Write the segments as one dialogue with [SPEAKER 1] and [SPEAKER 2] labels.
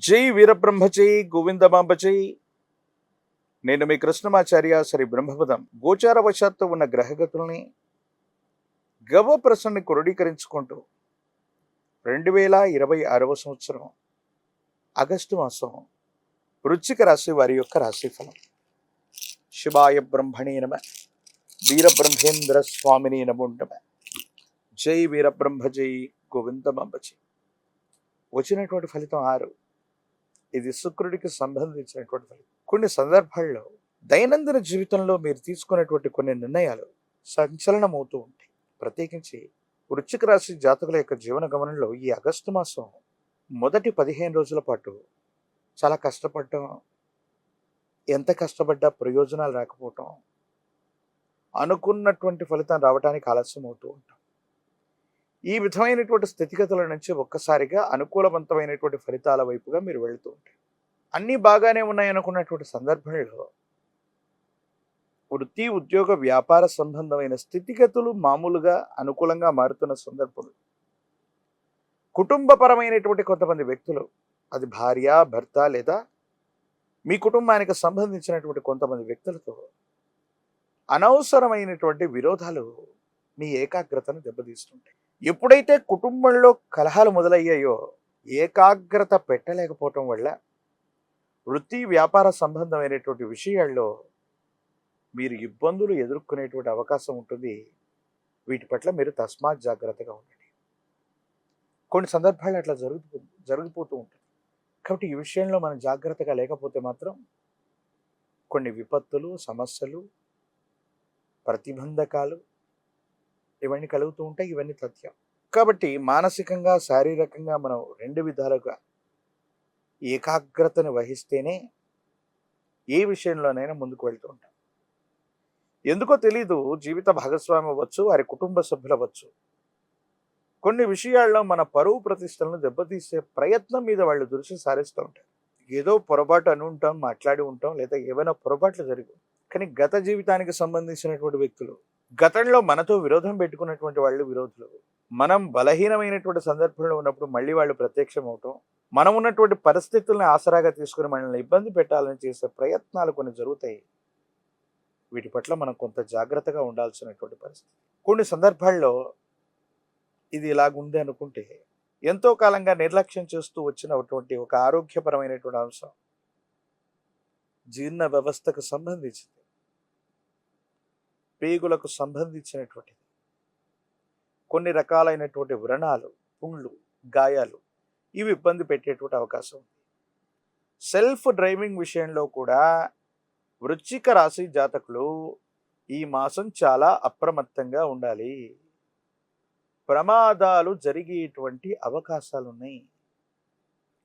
[SPEAKER 1] జై వీరబ్రహ్మజై గోవిందమాంబజై. నేను మీ కృష్ణమాచార్య శ్రీ బ్రహ్మపదం. గోచారవశాత్తు ఉన్న గ్రహగతుల్ని గవ్వప్రసన్ని క్రోడీకరించుకుంటూ 2026వ సంవత్సరం ఆగస్టు మాసం వృశ్చిక రాశి వారి యొక్క రాశిఫలం. శివాయ బ్రహ్మణే నమ, వీరబ్రహ్మేంద్ర స్వామిని నమో నమ. జై వీరబ్రహ్మజై గోవిందమాంబజై. వచ్చినటువంటి ఫలితం 6. ఇది శుక్రుడికి సంబంధించినటువంటి ఫలితం. కొన్ని సందర్భాల్లో దైనందిన జీవితంలో మీరు తీసుకునేటువంటి కొన్ని నిర్ణయాలు సంచలనం అవుతూ ఉంటాయి. ప్రత్యేకించి వృశ్చిక రాశి జాతకుల యొక్క జీవన గమనంలో ఈ ఆగస్టు మాసం మొదటి 15 రోజుల పాటు చాలా కష్టపడటం, ఎంత కష్టపడ్డా ప్రయోజనాలు రాకపోవటం, అనుకున్నటువంటి ఫలితం రావడానికి ఆలస్యం అవుతూ ఉంటాం. ఈ విధమైనటువంటి స్థితిగతుల నుంచి ఒక్కసారిగా అనుకూలవంతమైనటువంటి ఫలితాల వైపుగా మీరు వెళుతూ ఉంటారు. అన్నీ బాగానే ఉన్నాయనుకున్నటువంటి సందర్భంలో వృత్తి, ఉద్యోగ, వ్యాపార సంబంధమైన స్థితిగతులు మామూలుగా అనుకూలంగా మారుతున్న సందర్భంలో కుటుంబపరమైనటువంటి కొంతమంది వ్యక్తులు, అది భార్య, భర్త లేదా మీ కుటుంబానికి సంబంధించినటువంటి కొంతమంది వ్యక్తులతో అనవసరమైనటువంటి విరోధాలు మీ ఏకాగ్రతను దెబ్బతీస్తుంటాయి. ఎప్పుడైతే కుటుంబంలో కలహాలు మొదలయ్యాయో ఏకాగ్రత పెట్టలేకపోవటం వల్ల వృత్తి, వ్యాపార సంబంధమైనటువంటి విషయాల్లో మీరు ఇబ్బందులు ఎదుర్కొనేటువంటి అవకాశం ఉంటుంది. వీటి పట్ల మీరు తస్మాత్ జాగ్రత్తగా ఉండండి. కొన్ని సందర్భాలు అట్లా జరిగిపోతూ ఉంటుంది. కాబట్టి ఈ విషయంలో మనం జాగ్రత్తగా లేకపోతే మాత్రం కొన్ని విపత్తులు, సమస్యలు, ప్రతిబంధకాలు ఇవన్నీ కలుగుతూ ఉంటాయి. ఇవన్నీ తథ్యం. కాబట్టి మానసికంగా, శారీరకంగా మనం 2 విధాలుగా ఏకాగ్రతను వహిస్తేనే ఏ విషయంలోనైనా ముందుకు వెళ్తూ ఉంటాం. ఎందుకో తెలీదు, జీవిత భాగస్వామి అవ్వచ్చు, వారి కుటుంబ సభ్యులు అవ్వచ్చు, కొన్ని విషయాల్లో మన పరువు ప్రతిష్టలను దెబ్బతీసే ప్రయత్నం మీద వాళ్ళు దృష్టి సారిస్తూ ఉంటారు. ఏదో పొరపాటు అని ఉంటాం, మాట్లాడి ఉంటాం, లేదా ఏమైనా పొరపాట్లు జరిగి, కానీ గత జీవితానికి సంబంధించినటువంటి వ్యక్తులు, గతంలో మనతో విరోధం పెట్టుకున్నటువంటి వాళ్ళు విరోధులు, మనం బలహీనమైనటువంటి సందర్భంలో ఉన్నప్పుడు మళ్ళీ వాళ్ళు ప్రత్యక్షం అవటం, మనం ఉన్నటువంటి పరిస్థితుల్ని ఆసరాగా తీసుకుని మనల్ని ఇబ్బంది పెట్టాలని చేసే ప్రయత్నాలు కొన్ని జరుగుతాయి. వీటి పట్ల మనం కొంత జాగ్రత్తగా ఉండాల్సినటువంటి పరిస్థితి. కొన్ని సందర్భాల్లో ఇది ఇలాగుంది అనుకుంటే ఎంతో కాలంగా నిర్లక్ష్యం చేస్తూ వచ్చినటువంటి ఒక ఆరోగ్యపరమైనటువంటి అంశం, జీర్ణ వ్యవస్థకు సంబంధించింది, పేగులకు సంబంధించినటువంటిది, కొన్ని రకాలైనటువంటి వ్రణాలు, పుండ్లు, గాయాలు, ఇవి ఇబ్బంది పెట్టేటువంటి అవకాశం ఉంది. సెల్ఫ్ డ్రైవింగ్ విషయంలో కూడా వృశ్చిక రాశి జాతకులు ఈ మాసం చాలా అప్రమత్తంగా ఉండాలి. ప్రమాదాలు జరిగేటువంటి అవకాశాలు ఉన్నాయి.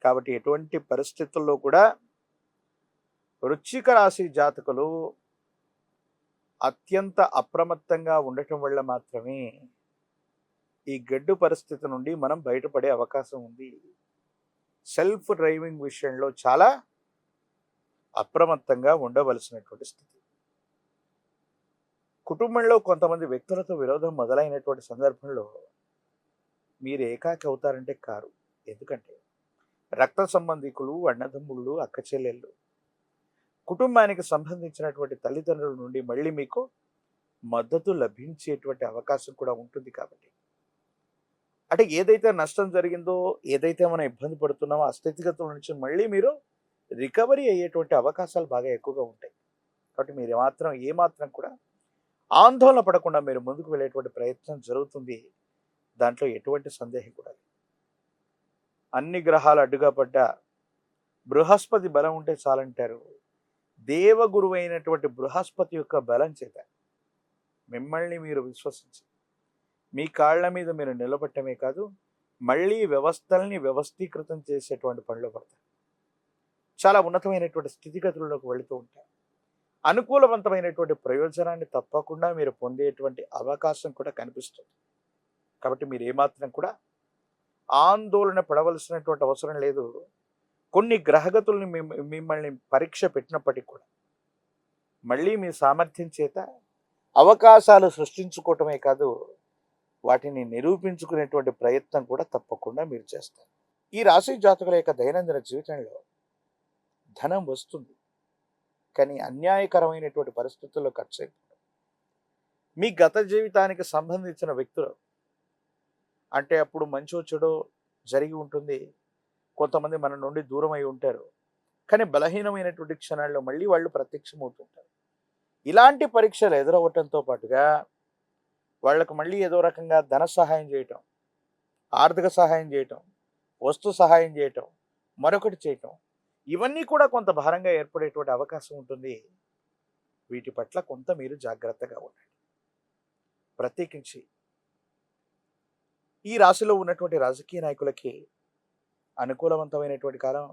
[SPEAKER 1] కాబట్టి ఎటువంటి పరిస్థితుల్లో కూడా వృశ్చిక రాశి జాతకులు అత్యంత అప్రమత్తంగా ఉండటం వల్ల మాత్రమే ఈ గడ్డు పరిస్థితి నుండి మనం బయటపడే అవకాశం ఉంది. సెల్ఫ్ డ్రైవింగ్ విషయంలో చాలా అప్రమత్తంగా ఉండవలసినటువంటి స్థితి. కుటుంబంలో కొంతమంది వ్యక్తులతో విరోధం మొదలైనటువంటి సందర్భంలో మీరు ఏకాకి అవుతారంటే కారు. ఎందుకంటే రక్త సంబంధికులు, అన్నదమ్ముళ్ళు, అక్క చెల్లెళ్ళు, కుటుంబానికి సంబంధించినటువంటి తల్లిదండ్రుల నుండి మళ్ళీ మీకు మద్దతు లభించేటువంటి అవకాశం కూడా ఉంటుంది. కాబట్టి అంటే ఏదైతే నష్టం జరిగిందో, ఏదైతే మనం ఇబ్బంది పడుతున్నామో ఆ స్థితిగతుల నుంచి మళ్ళీ మీరు రికవరీ అయ్యేటువంటి అవకాశాలు బాగా ఎక్కువగా ఉంటాయి. కాబట్టి మీరు ఏమాత్రం కూడా ఆందోళన పడకుండా మీరు ముందుకు వెళ్ళేటువంటి ప్రయత్నం జరుగుతుంది. దాంట్లో ఎటువంటి సందేహం కూడా లేదు. అన్ని గ్రహాలు అడ్డుగా పడ్డా బృహస్పతి బలం ఉంటే చాలంటారు. దేవగురువు అయినటువంటి బృహస్పతి యొక్క బలం చేత మిమ్మల్ని మీరు విశ్వసించి మీ కాళ్ళ మీద మీరు నిలబట్టమే కాదు, మళ్ళీ వ్యవస్థల్ని వ్యవస్థీకృతం చేసేటువంటి పనిలో పడతారు. చాలా ఉన్నతమైనటువంటి స్థితిగతుల్లోకి వెళుతూ ఉంటారు. అనుకూలవంతమైనటువంటి ప్రయోజనాన్ని తప్పకుండా మీరు పొందేటువంటి అవకాశం కూడా కనిపిస్తుంది. కాబట్టి మీరు ఏమాత్రం కూడా ఆందోళన పడవలసినటువంటి అవసరం లేదు. కొన్ని గ్రహగతుల్ని మిమ్మల్ని పరీక్ష పెట్టినప్పటికీ కూడా మళ్ళీ మీ సామర్థ్యం చేత అవకాశాలు సృష్టించుకోవటమే కాదు, వాటిని నిరూపించుకునేటువంటి ప్రయత్నం కూడా తప్పకుండా మీరు చేస్తారు. ఈ రాశి జాతకుల యొక్క దైనందిన జీవితంలో ధనం వస్తుంది, కానీ అన్యాయకరమైనటువంటి పరిస్థితుల్లో ఖర్చు అయిపోతుంది. మీ గత జీవితానికి సంబంధించిన వ్యక్తులు అంటే అప్పుడు మంచో చెడో జరిగి ఉంటుంది, కొంతమంది మన నుండి దూరం అయి ఉంటారు, కానీ బలహీనమైనటువంటి క్షణాల్లో మళ్ళీ వాళ్ళు ప్రత్యక్షమవుతుంటారు. ఇలాంటి పరీక్షలు ఎదురవ్వటంతో పాటుగా వాళ్లకు మళ్ళీ ఏదో రకంగా ధన సహాయం చేయటం, ఆర్థిక సహాయం చేయటం, వస్తు సహాయం చేయటం, మరొకటి చేయటం, ఇవన్నీ కూడా కొంత భారంగా ఏర్పడేటువంటి అవకాశం ఉంటుంది. వీటి పట్ల కొంత మీరు జాగ్రత్తగా ఉండండి. ప్రత్యేకించి ఈ రాశిలో ఉన్నటువంటి రాజకీయ నాయకులకి అనుకూలవంతమైనటువంటి కాలం.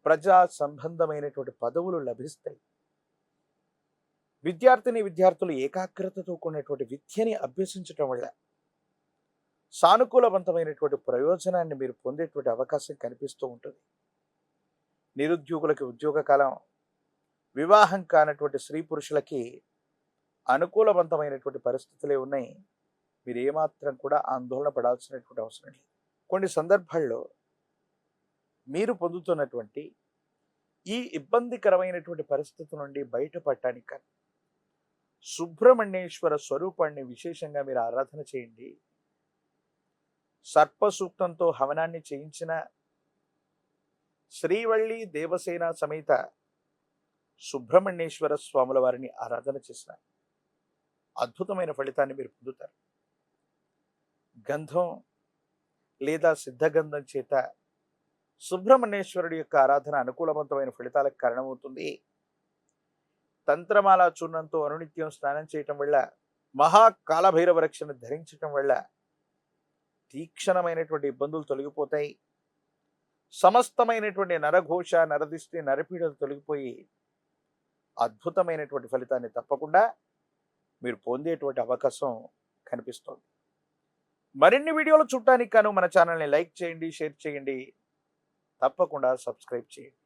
[SPEAKER 1] ప్రజా సంబంధమైనటువంటి పదవులు లభిస్తాయి. విద్యార్థులు ఏకాగ్రతతో కూడినటువంటి విద్యని అభ్యసించటం వల్ల సానుకూలవంతమైనటువంటి ప్రయోజనాన్ని మీరు పొందేటువంటి అవకాశం కనిపిస్తూ ఉంటుంది. నిరుద్యోగులకి ఉద్యోగ కాలం. వివాహం కానటువంటి స్త్రీ పురుషులకి అనుకూలవంతమైనటువంటి పరిస్థితులే ఉన్నాయి. మీరు ఏమాత్రం కూడా ఆందోళన పడాల్సినటువంటి అవసరం లేదు. కొన్ని సందర్భాల్లో మీరు పొందుతున్నటువంటి ఈ ఇబ్బందికరమైనటువంటి పరిస్థితి నుండి బయటపడటానికి సుబ్రహ్మణ్యేశ్వర స్వరూపాన్ని విశేషంగా మీరు ఆరాధన చేయండి. సర్ప సూక్తంతో హవనాన్ని చేయించిన శ్రీవల్లి దేవసేన సమేత సుబ్రహ్మణ్యేశ్వర స్వాముల వారిని ఆరాధన చేసిన అద్భుతమైన ఫలితాన్ని మీరు పొందుతారు. గంధం లేదా సిద్ధగంధం చేత సుబ్రహ్మణ్యేశ్వరుడి యొక్క ఆరాధన అనుకూలవంతమైన ఫలితాలకు కారణమవుతుంది. తంత్రమాల చూర్ణంతో అనునిత్యం స్నానం చేయటం వల్ల, మహాకాలభైరవ రక్షణ ధరించటం వల్ల తీక్షణమైనటువంటి ఇబ్బందులు తొలగిపోతాయి. సమస్తమైనటువంటి నరఘోష, నరదిష్టి, నరపీడలు తొలగిపోయి అద్భుతమైనటువంటి ఫలితాన్ని తప్పకుండా మీరు పొందేటువంటి అవకాశం కనిపిస్తోంది. మరిన్ని వీడియోలు చూడటానికి గాను మన ఛానల్ని లైక్ చేయండి, షేర్ చేయండి, తప్పకుండా సబ్స్క్రైబ్ చేయండి.